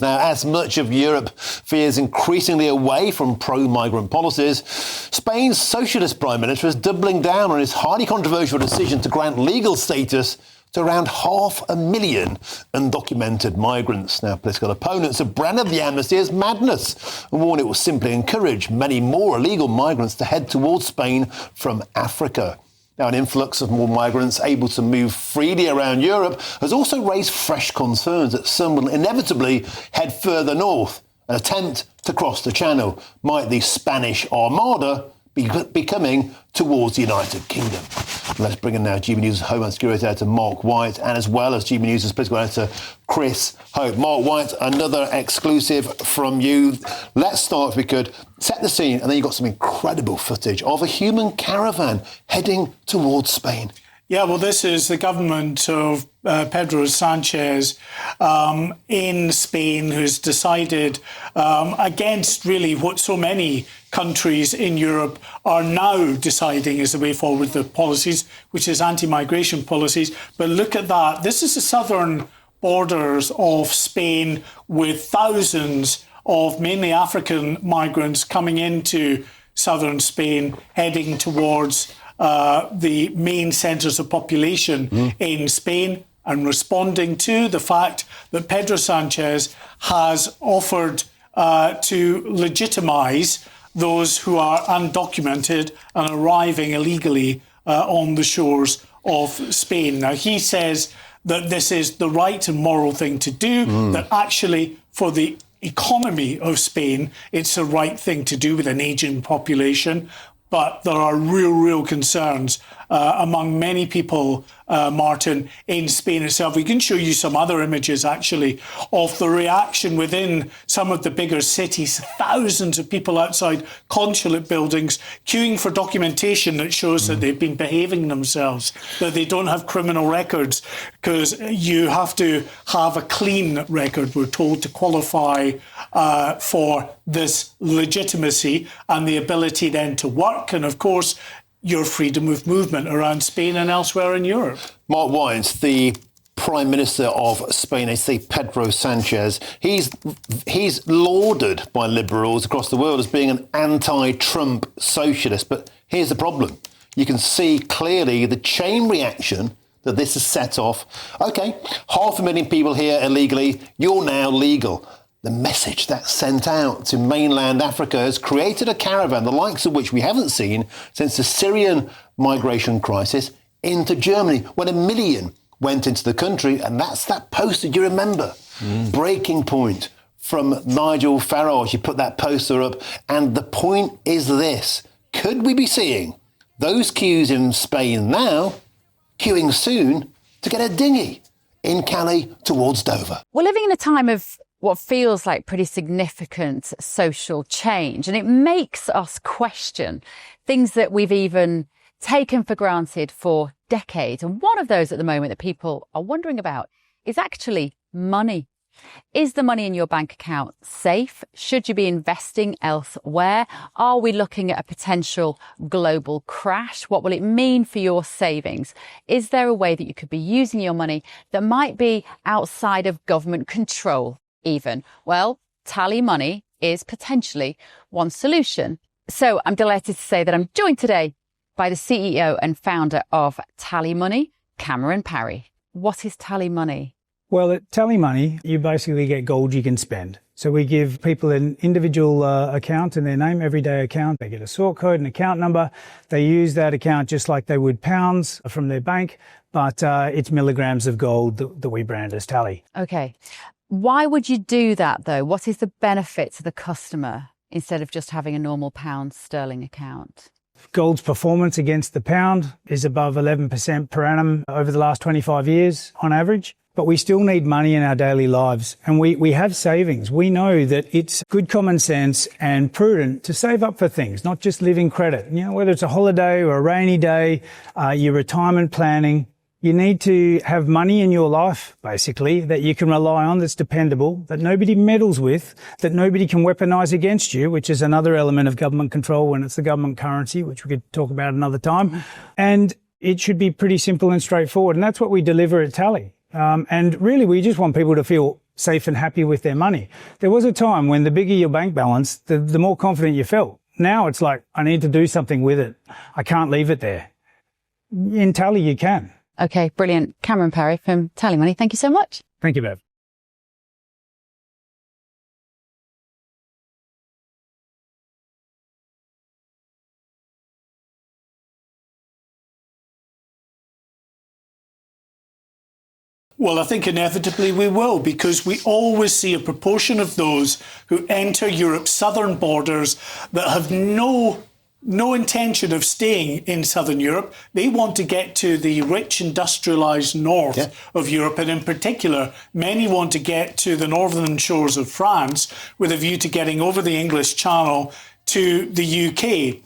Now, as much of Europe veers increasingly away from pro-migrant policies, Spain's socialist Prime Minister is doubling down on his highly controversial decision to grant legal status to around 500,000 undocumented migrants. Now, political opponents have branded the amnesty as madness and warned it will simply encourage many more illegal migrants to head towards Spain from Africa. Now, an influx of more migrants able to move freely around Europe has also raised fresh concerns that some will inevitably head further north and attempt to cross the Channel. Might the Spanish Armada be coming towards the United Kingdom? Let's bring in now GB News' Homeland Security Editor Mark White, and as well as GB News' political editor Chris Hope. Mark White, another exclusive from you. Let's start, if we could, set the scene, and then you've got some incredible footage of a human caravan heading towards Spain. Yeah, well, this is the government of Pedro Sanchez in Spain, who's decided against really what so many countries in Europe are now deciding is the way forward with the policies, which is anti-migration policies. But look at that. This is the southern borders of Spain, with thousands of mainly African migrants coming into southern Spain, heading towards the main centres of population in Spain, and responding to the fact that Pedro Sanchez has offered to legitimise those who are undocumented and arriving illegally on the shores of Spain. Now, he says that this is the right and moral thing to do, that actually for the economy of Spain, it's the right thing to do with an ageing population. But there are real concerns among many people, Martin, in Spain itself. We can show you some other images, actually, of the reaction within some of the bigger cities. Thousands of people outside consulate buildings queuing for documentation that shows that they've been behaving themselves, that they don't have criminal records, because you have to have a clean record, we're told, to qualify for this legitimacy and the ability then to work. And, of course, your freedom of movement around Spain and elsewhere in Europe. Mark White, the Prime Minister of Spain, they say Pedro Sanchez, he's lauded by liberals across the world as being an anti-Trump socialist. But here's the problem. You can see clearly the chain reaction that this has set off. OK, 500,000 people here illegally, you're now legal. The message that's sent out to mainland Africa has created a caravan, the likes of which we haven't seen since the Syrian migration crisis into Germany, when 1 million went into the country. And that's that poster, you remember, Breaking Point from Nigel Farage. You put that poster up. And the point is this. Could we be seeing those queues in Spain now, queuing soon to get a dinghy in Calais towards Dover? We're living in a time of what feels like pretty significant social change, and it makes us question things that we've even taken for granted for decades. And one of those at the moment that people are wondering about is actually money. Is the money in your bank account safe? Should you be investing elsewhere? Are we looking at a potential global crash? What will it mean for your savings? Is there a way that you could be using your money that might be outside of government control even? Well, TallyMoney is potentially one solution. So I'm delighted to say that I'm joined today by the CEO and founder of TallyMoney, Cameron Parry. What is TallyMoney? Well, at TallyMoney, you basically get gold you can spend. So we give people an individual account in their name, everyday account. They get a sort code, an account number. They use that account just like they would pounds from their bank, but it's milligrams of gold that we brand as Tally. Okay. Why would you do that, though? What is the benefit to the customer instead of just having a normal pound sterling account? Gold's performance against the pound is above 11% per annum over the last 25 years on average. But we still need money in our daily lives, and we have savings. We know that it's good common sense and prudent to save up for things, not just live in credit. You know, whether it's a holiday or a rainy day, your retirement planning, you need to have money in your life, basically, that you can rely on, that's dependable, that nobody meddles with, that nobody can weaponise against you, which is another element of government control when it's the government currency, which we could talk about another time. And it should be pretty simple and straightforward, and that's what we deliver at Tally. And really, we just want people to feel safe and happy with their money. There was a time when the bigger your bank balance, the more confident you felt. Now it's like, I need to do something with it. I can't leave it there. In Tally, you can. OK, brilliant. Cameron Parry from TallyMoney, thank you so much. Thank you, Bev. Well, I think inevitably we will, because we always see a proportion of those who enter Europe's southern borders that have no intention of staying in southern Europe. They want to get to the rich industrialised north of Europe, and in particular, many want to get to the northern shores of France with a view to getting over the English Channel to the UK.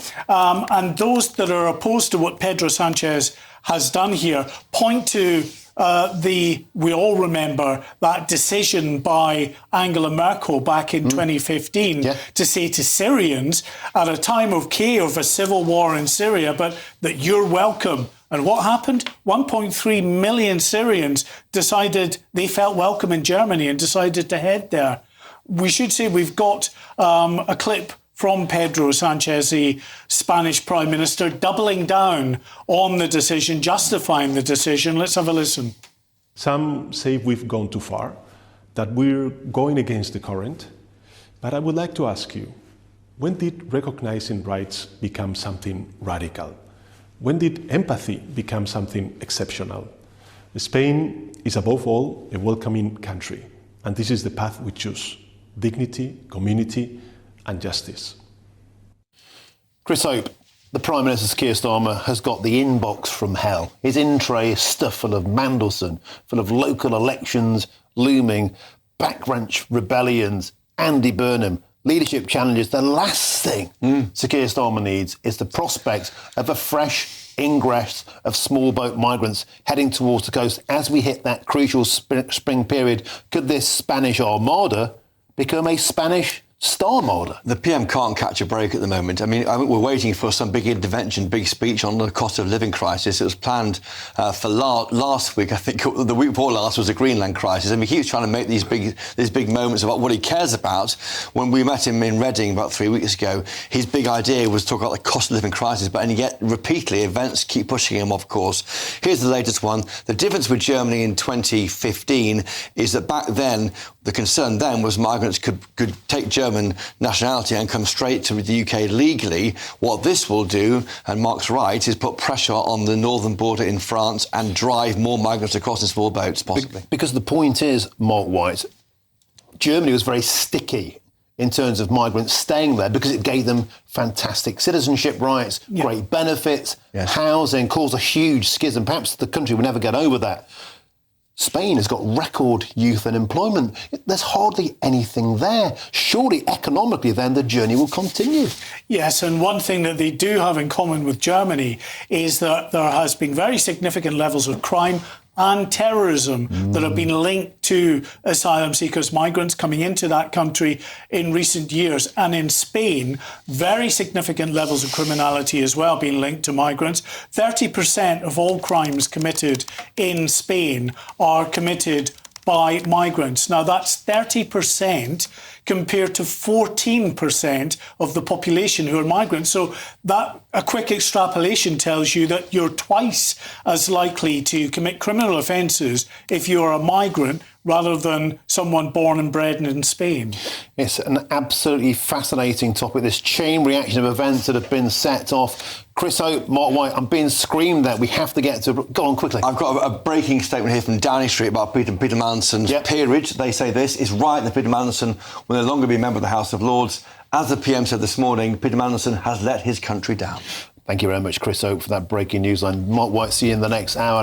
And those that are opposed to what Pedro Sanchez has done here point to we all remember that decision by Angela Merkel back in 2015 to say to Syrians at a time of chaos, a civil war in Syria, but that you're welcome. And what happened? 1.3 million Syrians decided they felt welcome in Germany and decided to head there. We should say we've got a clip from Pedro Sanchez, the Spanish Prime Minister, doubling down on the decision, justifying the decision. Let's have a listen. Some say we've gone too far, that we're going against the current. But I would like to ask you, when did recognizing rights become something radical? When did empathy become something exceptional? Spain is above all a welcoming country, and this is the path we choose: dignity, community, and justice. Chris Hope, the Prime Minister Keir Starmer has got the inbox from hell. His in-tray is stuffed full of Mandelson, full of local elections looming, backbench rebellions, Andy Burnham, leadership challenges. The last thing Sir Keir Starmer needs is the prospect of a fresh ingress of small boat migrants heading towards the coast as we hit that crucial spring period. Could this Spanish armada become a Spanish Starmada? The PM can't catch a break at the moment. I mean, we're waiting for some big intervention, big speech on the cost of living crisis. It was planned for last week. I think the week before last was the Greenland crisis. I mean, he keeps trying to make these big moments about what he cares about. When we met him in Reading about 3 weeks ago, his big idea was to talk about the cost of living crisis, and yet repeatedly events keep pushing him off course. Here's the latest one. The difference with Germany in 2015 is that back then, the concern then was migrants could take German nationality and come straight to the UK legally. What this will do, and Mark's right, is put pressure on the northern border in France and drive more migrants across in small boats, possibly. Because the point is, Mark White, Germany was very sticky in terms of migrants staying there because it gave them fantastic citizenship rights, great benefits, housing, caused a huge schism. Perhaps the country will never get over that. Spain has got record youth unemployment. There's hardly anything there. Surely, economically, then, the journey will continue. Yes, and one thing that they do have in common with Germany is that there has been very significant levels of crime and terrorism that have been linked to asylum seekers, migrants coming into that country in recent years. And in Spain, very significant levels of criminality as well being linked to migrants. 30% of all crimes committed in Spain are committed by migrants. Now, that's 30% compared to 14% of the population who are migrants. So that a quick extrapolation tells you that you're twice as likely to commit criminal offences if you're a migrant rather than someone born and bred in Spain. It's an absolutely fascinating topic, this chain reaction of events that have been set off. Chris Hope, Mark White, I'm being screamed at. We have to get to... Go on, quickly. I've got a breaking statement here from Downing Street about Peter Mandelson's peerage. They say this is right that Peter Mandelson will no longer be a member of the House of Lords. As the PM said this morning, Peter Mandelson has let his country down. Thank you very much, Chris Hope, for that breaking news line. Mark White, see you in the next hour.